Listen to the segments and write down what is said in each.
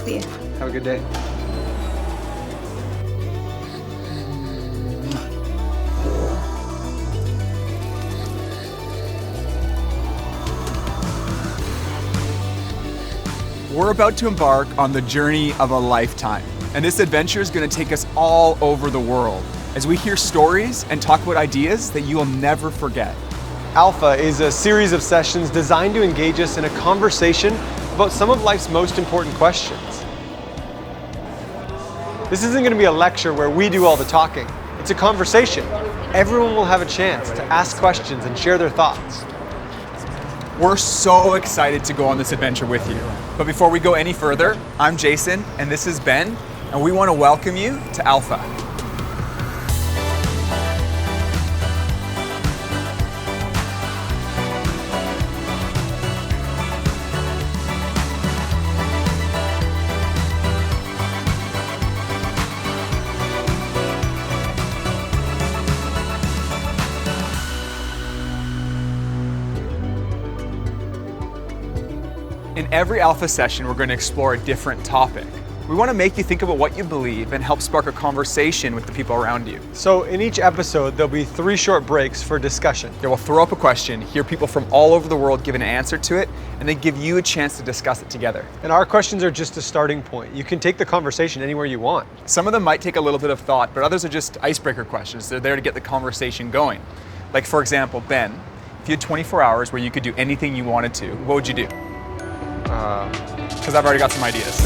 coffee. Have a good day. We're about to embark on the journey of a lifetime, and this adventure is going to take us all over the world as we hear stories and talk about ideas that you will never forget. Alpha is a series of sessions designed to engage us in a conversation about some of life's most important questions. This isn't going to be a lecture where we do all the talking. It's a conversation. Everyone will have a chance to ask questions and share their thoughts. We're so excited to go on this adventure with you. But before we go any further, I'm Jason and this is Ben, and we want to welcome you to Alpha. In every Alpha session, we're going to explore a different topic. We want to make you think about what you believe and help spark a conversation with the people around you. So in each episode, there'll be 3 short breaks for discussion. Yeah, we'll throw up a question, hear people from all over the world give an answer to it, and then give you a chance to discuss it together. And our questions are just a starting point. You can take the conversation anywhere you want. Some of them might take a little bit of thought, but others are just icebreaker questions. They're there to get the conversation going. Like for example, Ben, if you had 24 hours where you could do anything you wanted to, what would you do? Because I've already got some ideas.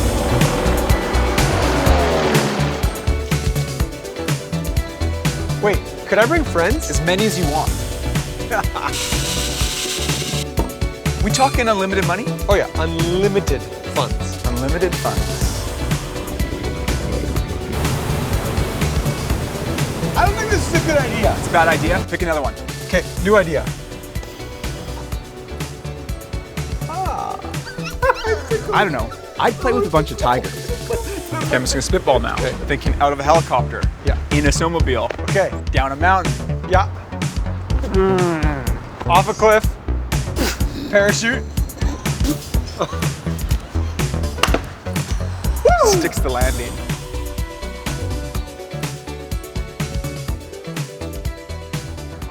Wait, could I bring friends? As many as you want. We talking unlimited money? Oh yeah, unlimited funds. Unlimited funds. I don't think this is a good idea. It's a bad idea. Pick another one. Okay, new idea. I don't know. I'd play with a bunch of tigers. Okay, I'm just gonna spitball now. Okay. Thinking out of a helicopter. Yeah. In a snowmobile. Okay. Down a mountain. Yeah. Off a cliff. Parachute. Sticks the landing.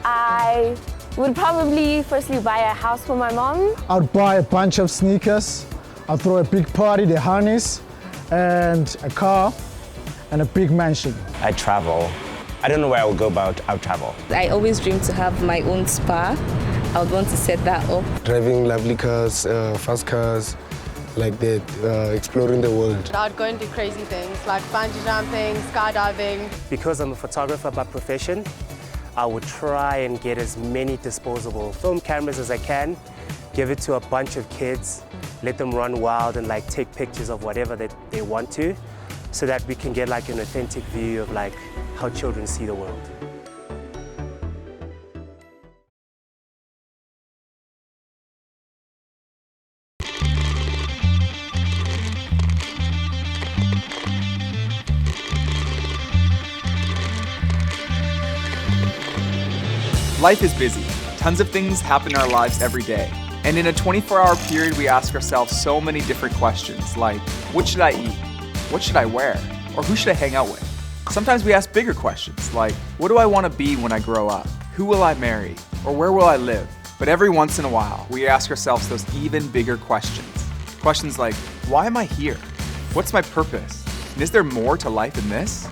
I would probably firstly buy a house for my mom. I'd buy a bunch of sneakers. I'd throw a big party, the harness, and a car, and a big mansion. I travel. I don't know where I will go, but I'll travel. I always dream to have my own spa. I would want to set that up. Driving lovely cars, fast cars, like that, exploring the world. I'd go and do crazy things like bungee jumping, skydiving. Because I'm a photographer by profession, I would try and get as many disposable film cameras as I can, give it to a bunch of kids, let them run wild and like take pictures of whatever that they want to, so that we can get like an authentic view of like how children see the world. Life is busy. Tons of things happen in our lives every day. And in a 24-hour period, we ask ourselves so many different questions like, what should I eat? What should I wear? Or who should I hang out with? Sometimes we ask bigger questions like, what do I want to be when I grow up? Who will I marry? Or where will I live? But every once in a while, we ask ourselves those even bigger questions. Questions like, why am I here? What's my purpose? And is there more to life than this?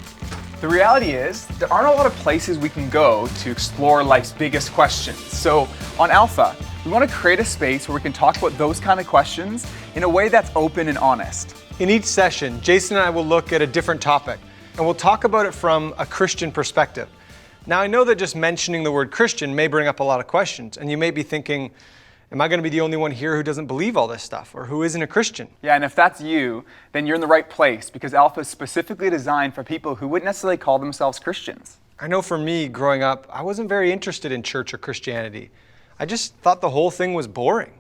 The reality is, there aren't a lot of places we can go to explore life's biggest questions. So on Alpha, we want to create a space where we can talk about those kind of questions in a way that's open and honest. In each session, Jason and I will look at a different topic, and we'll talk about it from a Christian perspective. Now, I know that just mentioning the word Christian may bring up a lot of questions, and you may be thinking, am I going to be the only one here who doesn't believe all this stuff, or who isn't a Christian? Yeah, and if that's you, then you're in the right place, because Alpha is specifically designed for people who wouldn't necessarily call themselves Christians. I know for me, growing up, I wasn't very interested in church or Christianity. I just thought the whole thing was boring.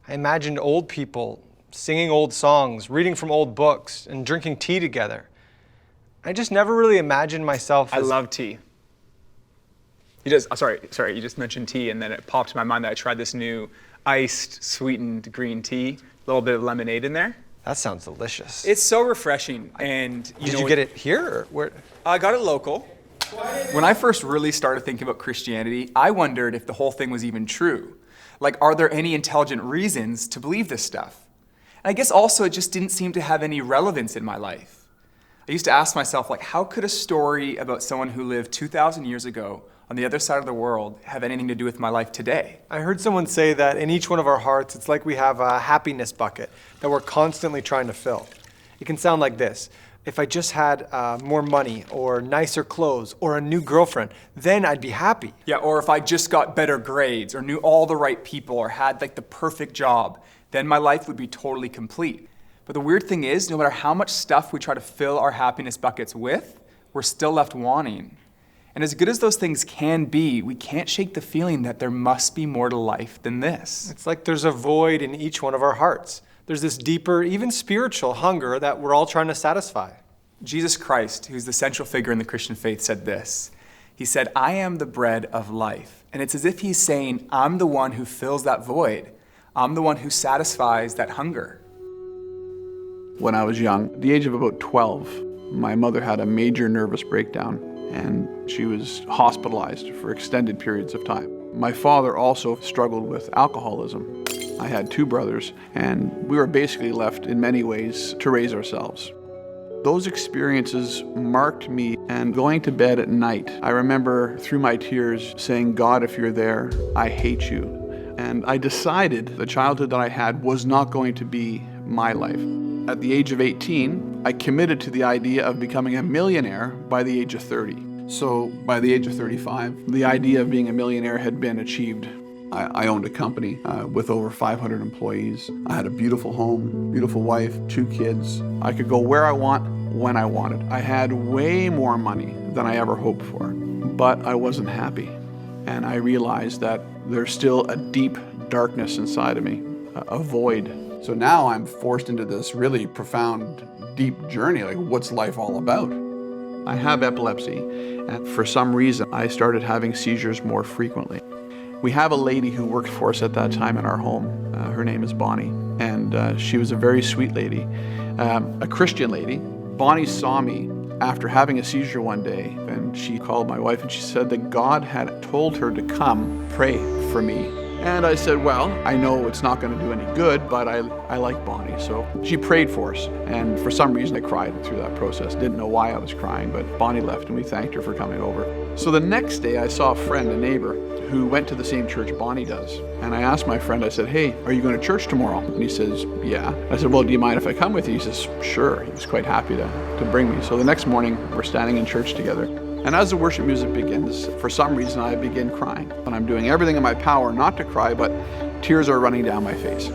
I imagined old people singing old songs, reading from old books, and drinking tea together. I just never really imagined myself as... I love tea. You just mentioned tea, and then it popped in my mind that I tried this new iced, sweetened green tea, a little bit of lemonade in there. That sounds delicious. It's so refreshing. And Did you get it here? Or where? I got it local. When I first really started thinking about Christianity, I wondered if the whole thing was even true. Like, are there any intelligent reasons to believe this stuff? And I guess also it just didn't seem to have any relevance in my life. I used to ask myself, like, how could a story about someone who lived 2,000 years ago on the other side of the world have anything to do with my life today? I heard someone say that in each one of our hearts, it's like we have a happiness bucket that we're constantly trying to fill. It can sound like this. If I just had more money or nicer clothes or a new girlfriend, then I'd be happy. Yeah, or if I just got better grades or knew all the right people or had like the perfect job, then my life would be totally complete. But the weird thing is, no matter how much stuff we try to fill our happiness buckets with, we're still left wanting. And as good as those things can be, we can't shake the feeling that there must be more to life than this. It's like there's a void in each one of our hearts. There's this deeper, even spiritual hunger that we're all trying to satisfy. Jesus Christ, who's the central figure in the Christian faith, said this. He said, "I am the bread of life." And it's as if he's saying, I'm the one who fills that void. I'm the one who satisfies that hunger. When I was young, at the age of about 12, my mother had a major nervous breakdown and she was hospitalized for extended periods of time. My father also struggled with alcoholism. I had 2 brothers, and we were basically left in many ways to raise ourselves. Those experiences marked me, and going to bed at night, I remember through my tears saying, "God, if you're there, I hate you." And I decided the childhood that I had was not going to be my life. At the age of 18, I committed to the idea of becoming a millionaire by the age of 30. So by the age of 35, the idea of being a millionaire had been achieved. I owned a company with over 500 employees. I had a beautiful home, beautiful wife, 2 kids. I could go where I want, when I wanted. I had way more money than I ever hoped for, but I wasn't happy. And I realized that there's still a deep darkness inside of me, a void. So now I'm forced into this really profound, deep journey, like what's life all about? I have epilepsy, and for some reason, I started having seizures more frequently. We have a lady who worked for us at that time in our home. Her name is Bonnie, and she was a very sweet lady, a Christian lady. Bonnie saw me after having a seizure one day, and she called my wife and she said that God had told her to come pray for me. And I said, well, I know it's not going to do any good, but I like Bonnie. So she prayed for us. And for some reason, I cried through that process. Didn't know why I was crying, but Bonnie left and we thanked her for coming over. So the next day, I saw a friend, a neighbor, who went to the same church Bonnie does. And I asked my friend, I said, hey, are you going to church tomorrow? And he says, yeah. I said, well, do you mind if I come with you? He says, sure. He was quite happy to bring me. So the next morning, we're standing in church together. And as the worship music begins, for some reason I begin crying. And I'm doing everything in my power not to cry, but tears are running down my face.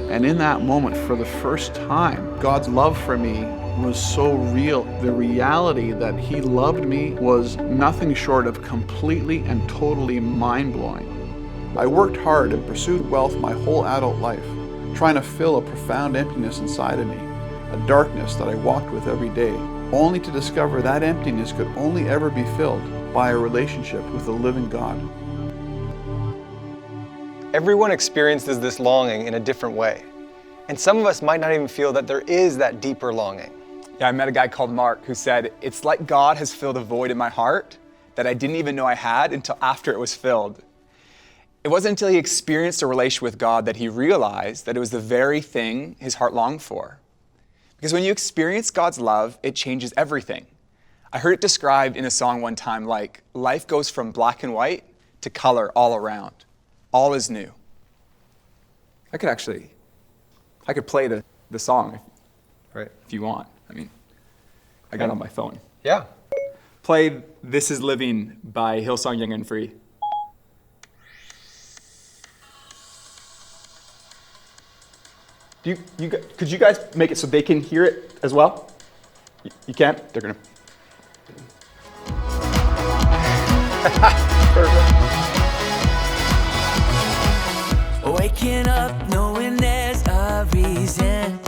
And in that moment, for the first time, God's love for me was so real. The reality that He loved me was nothing short of completely and totally mind-blowing. I worked hard and pursued wealth my whole adult life, trying to fill a profound emptiness inside of me, a darkness that I walked with every day, only to discover that emptiness could only ever be filled by a relationship with the living God. Everyone experiences this longing in a different way. And some of us might not even feel that there is that deeper longing. Yeah, I met a guy called Mark who said, it's like God has filled a void in my heart that I didn't even know I had until after it was filled. It wasn't until he experienced a relationship with God that he realized that it was the very thing his heart longed for. Because when you experience God's love, it changes everything. I heard it described in a song one time like, life goes from black and white to color all around. All is new. I could play the song if you want. I mean, I got it on my phone. Yeah. Play This Is Living by Hillsong Young and Free. Could you guys make it so they can hear it as well? You can? They're gonna. Perfect. Waking up knowing there's a reason.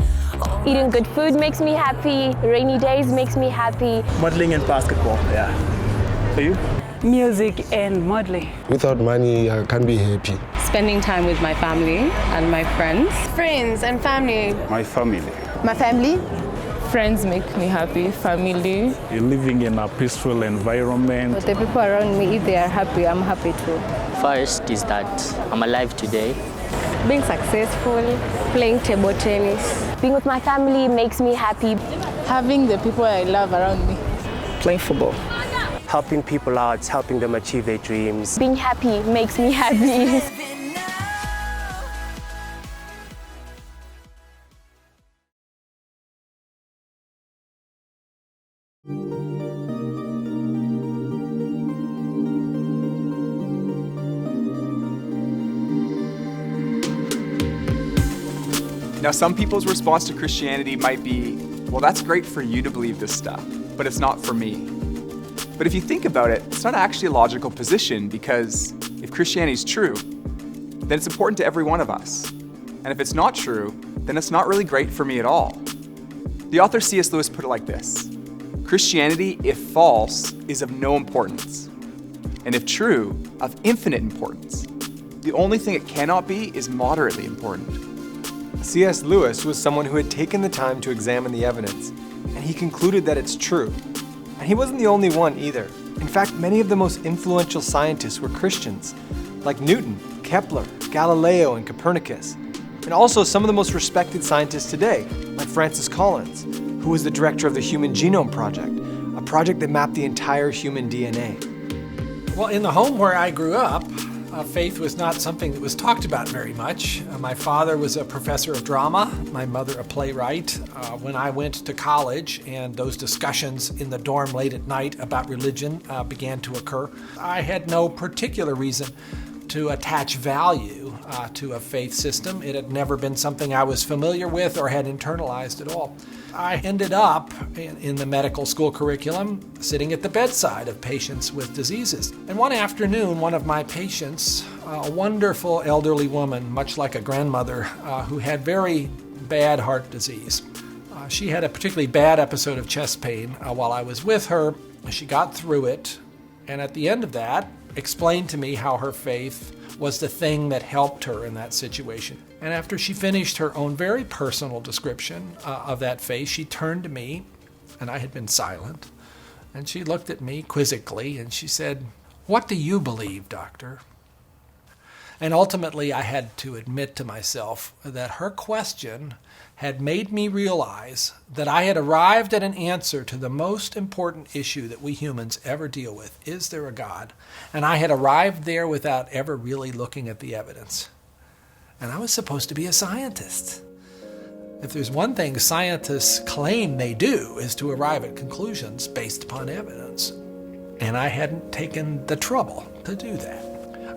Eating good food makes me happy. Rainy days makes me happy. Modeling and basketball, yeah. For you? Music and modeling. Without money, I can't be happy. Spending time with my family and my friends. Friends and family. My family. My family. Friends make me happy, family. Living in a peaceful environment. With the people around me, if they are happy, I'm happy too. First is that I'm alive today. Being successful, playing table tennis. Being with my family makes me happy. Having the people I love around me. Playing football. Helping people out, helping them achieve their dreams. Being happy makes me happy. Now, some people's response to Christianity might be, well, that's great for you to believe this stuff, but it's not for me. But if you think about it, it's not actually a logical position, because if Christianity is true, then it's important to every one of us. And if it's not true, then it's not really great for me at all. The author C.S. Lewis put it like this: Christianity, if false, is of no importance, and if true, of infinite importance. The only thing it cannot be is moderately important. C.S. Lewis was someone who had taken the time to examine the evidence, and he concluded that it's true. And he wasn't the only one either. In fact, many of the most influential scientists were Christians, like Newton, Kepler, Galileo, and Copernicus. And also some of the most respected scientists today, like Francis Collins, who was the director of the Human Genome Project, a project that mapped the entire human DNA. Well, in the home where I grew up, faith was not something that was talked about very much. My father was a professor of drama, my mother a playwright. When I went to college and those discussions in the dorm late at night about religion began to occur, I had no particular reason to attach value to a faith system. It had never been something I was familiar with or had internalized at all. I ended up in the medical school curriculum sitting at the bedside of patients with diseases. And one afternoon, one of my patients, a wonderful elderly woman, much like a grandmother, who had very bad heart disease. She had a particularly bad episode of chest pain while I was with her. She got through it, and at the end of that, explained to me how her faith was the thing that helped her in that situation. And after she finished her own very personal description of that faith, she turned to me, and I had been silent, and she looked at me quizzically, and she said, "What do you believe, doctor?" And ultimately, I had to admit to myself that her question had made me realize that I had arrived at an answer to the most important issue that we humans ever deal with. Is there a God? And I had arrived there without ever really looking at the evidence. And I was supposed to be a scientist. If there's one thing scientists claim they do, is to arrive at conclusions based upon evidence. And I hadn't taken the trouble to do that.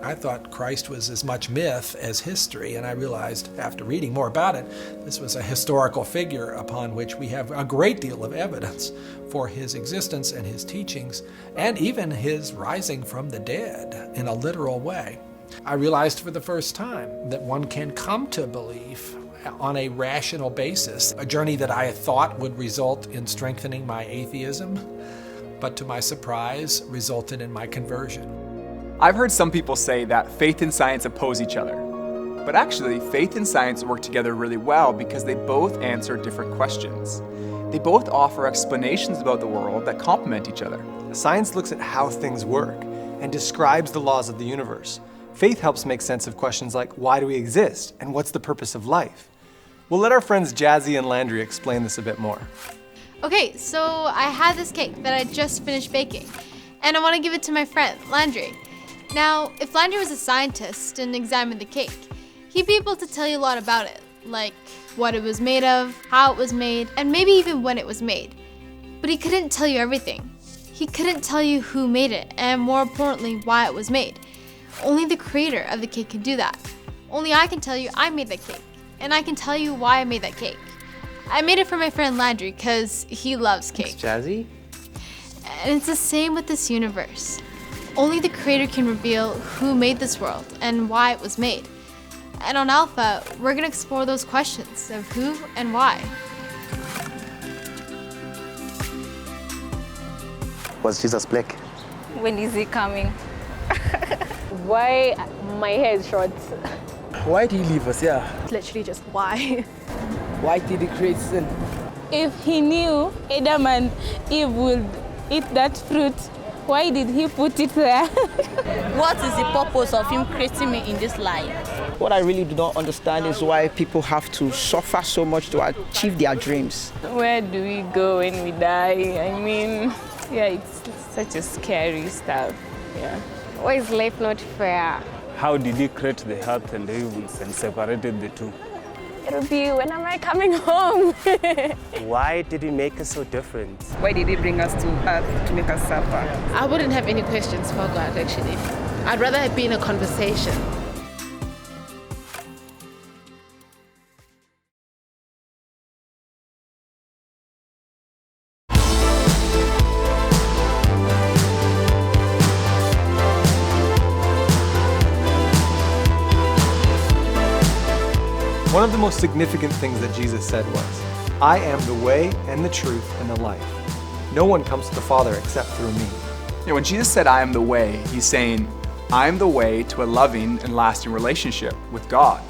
I thought Christ was as much myth as history, and I realized after reading more about it, this was a historical figure upon which we have a great deal of evidence for his existence and his teachings, and even his rising from the dead in a literal way. I realized for the first time that one can come to belief on a rational basis, a journey that I thought would result in strengthening my atheism, but to my surprise, resulted in my conversion. I've heard some people say that faith and science oppose each other. But actually, faith and science work together really well because they both answer different questions. They both offer explanations about the world that complement each other. Science looks at how things work and describes the laws of the universe. Faith helps make sense of questions like, why do we exist and what's the purpose of life? We'll let our friends Jazzy and Landry explain this a bit more. Okay, so I had this cake that I just finished baking, and I want to give it to my friend, Landry. Now, if Landry was a scientist and examined the cake, he'd be able to tell you a lot about it, like what it was made of, how it was made, and maybe even when it was made. But he couldn't tell you everything. He couldn't tell you who made it, and more importantly, why it was made. Only the creator of the cake can do that. Only I can tell you I made that cake, and I can tell you why I made that cake. I made it for my friend Landry because he loves cake. Thanks, Jazzy. And it's the same with this universe. Only the creator can reveal who made this world and why it was made. And on Alpha, we're going to explore those questions of who and why. Was Jesus black? When is he coming? Why my hair is short? Why did he leave us? Yeah. It's literally just why. Why did he create sin? If he knew Adam and Eve would eat that fruit, why did he put it there? What is the purpose of him creating me in this life? What I really do not understand is why people have to suffer so much to achieve their dreams. Where do we go when we die? I mean, yeah, it's such a scary stuff. Yeah. Why is life not fair? How did he create the earth and the heavens and separated the two? It'll be, when am I coming home? Why did he make us so different? Why did he bring us to earth to make us suffer? I wouldn't have any questions for God, actually. I'd rather it be in a conversation. One of the most significant things that Jesus said was, I am the way and the truth and the life. No one comes to the Father except through me. When Jesus said, I am the way, he's saying, I am the way to a loving and lasting relationship with God.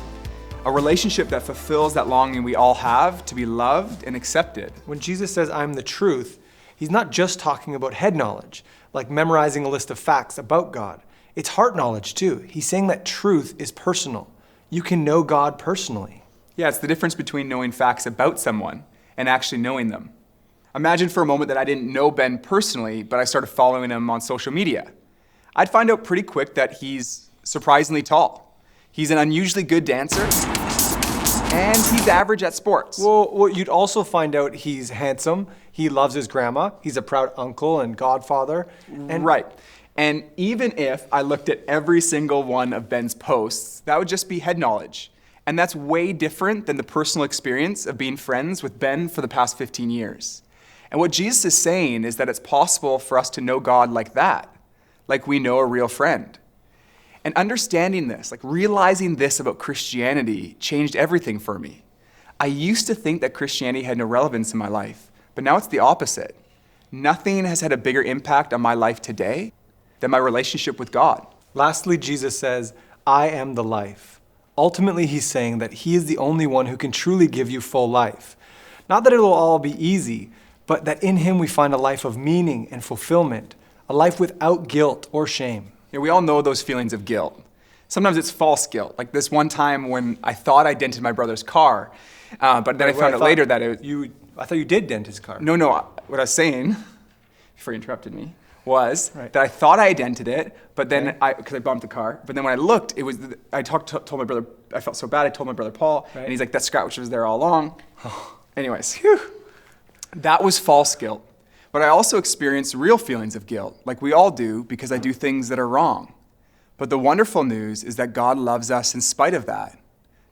A relationship that fulfills that longing we all have to be loved and accepted. When Jesus says, I am the truth, he's not just talking about head knowledge, like memorizing a list of facts about God. It's heart knowledge too. He's saying that truth is personal. You can know God personally. Yeah, it's the difference between knowing facts about someone and actually knowing them. Imagine for a moment that I didn't know Ben personally, but I started following him on social media. I'd find out pretty quick that he's surprisingly tall. He's an unusually good dancer, and he's average at sports. Well, you'd also find out he's handsome, he loves his grandma, he's a proud uncle and godfather. Right. And even if I looked at every single one of Ben's posts, that would just be head knowledge. And that's way different than the personal experience of being friends with Ben for the past 15 years. And what Jesus is saying is that it's possible for us to know God like that, like we know a real friend. And understanding this, like realizing this about Christianity, changed everything for me. I used to think that Christianity had no relevance in my life, but now it's the opposite. Nothing has had a bigger impact on my life today than my relationship with God. Lastly, Jesus says, I am the life. Ultimately, he's saying that he is the only one who can truly give you full life. Not that it'll all be easy, but that in him we find a life of meaning and fulfillment, a life without guilt or shame. Yeah, we all know those feelings of guilt. Sometimes it's false guilt. Like this one time when I thought I dented my brother's car, but then I found out later that I thought you did dent his car. No, what I was saying, before you interrupted me, was that I thought I dented it, but then because I bumped the car, but then when I looked, it was, told my brother, I felt so bad, I told my brother Paul, and he's like, that scratch was there all along. Anyways, that was false guilt. But I also experienced real feelings of guilt, like we all do, because I do things that are wrong. But the wonderful news is that God loves us in spite of that.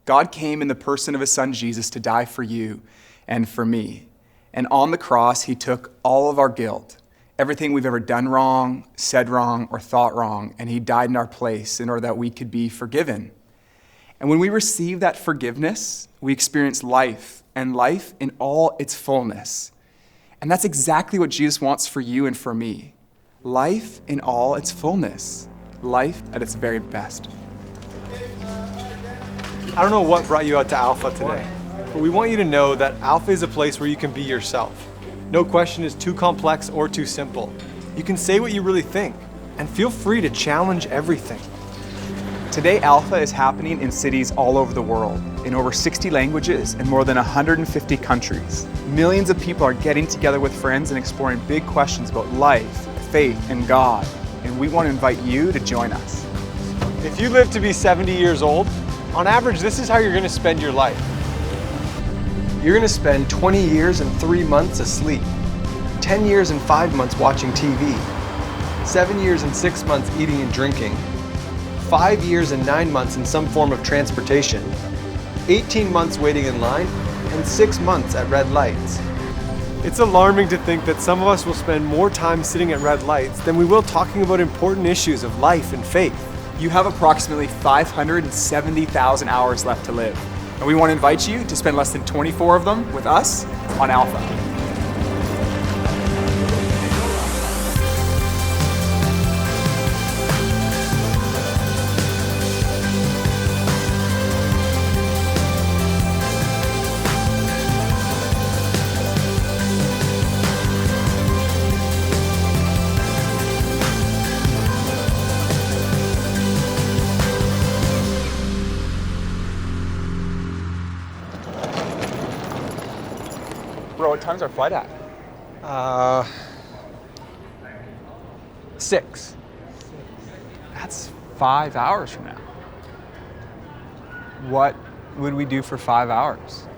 God came in the person of his son Jesus to die for you and for me. And on the cross, he took all of our guilt, everything we've ever done wrong, said wrong, or thought wrong, and he died in our place in order that we could be forgiven. And when we receive that forgiveness, we experience life, and life in all its fullness. And that's exactly what Jesus wants for you and for me. Life in all its fullness. Life at its very best. I don't know what brought you out to Alpha today, but we want you to know that Alpha is a place where you can be yourself. No question is too complex or too simple. You can say what you really think, and feel free to challenge everything. Today, Alpha is happening in cities all over the world, in over 60 languages and more than 150 countries. Millions of people are getting together with friends and exploring big questions about life, faith, and God. And we want to invite you to join us. If you live to be 70 years old, on average, this is how you're going to spend your life. You're going to spend 20 years and 3 months asleep, 10 years and 5 months watching TV, 7 years and 6 months eating and drinking, 5 years and 9 months in some form of transportation, 18 months waiting in line, and 6 months at red lights. It's alarming to think that some of us will spend more time sitting at red lights than we will talking about important issues of life and faith. You have approximately 570,000 hours left to live, and we want to invite you to spend less than 24 of them with us on Alpha. What time's our flight at? 6. That's 5 hours from now. What would we do for 5 hours?